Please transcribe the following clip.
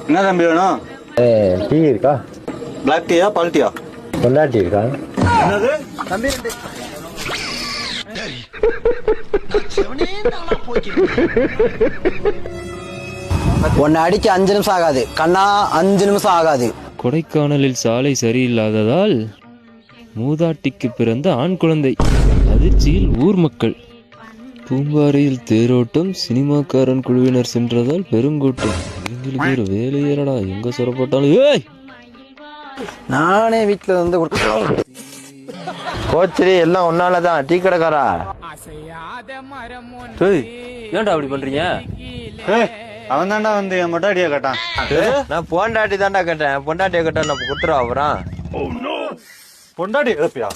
என்ன தம்பி வேணும்? டீ இருக்கா? பிளாக் டீயா பால் டீயா? பொண்டாட்டி இருக்கா? என்னது தம்பி? உன்னை அடிக்க 5 நிமிஷம் ஆகாது கண்ணா, 5 நிமிஷம் ஆகாது. கொடைக்கானலில் சாலை சரியில்லாததால் மூதாட்டிக்கு பிறந்த ஆண் குழந்தை அதிர்ச்சியில் ஊர் மக்கள். பூம்பாறையில் தேரோட்டம், சினிமாக்காரன் குழுவினர் சென்றதால் பெருங்கூட்டம். எங்களுக்கு ஒரு வேலையேறடா, எங்க சொரப்பட்டாலும் ஏய் நானே வீட்டுல வந்து கோச்சரி எல்லாம் ஒன்னாலதான். டீ கடைக்காரா, ஏன்டா அப்படி பண்றீங்க? அவன் தாண்டா வந்து என் மொட்டாடியா கேட்டான். நான் பொண்டாட்டி தாண்டா கேட்டேன். பொண்டாட்டிய கேட்டா நம்ம குத்துறோம். அப்புறம் பொண்டாடி கேப்பியா?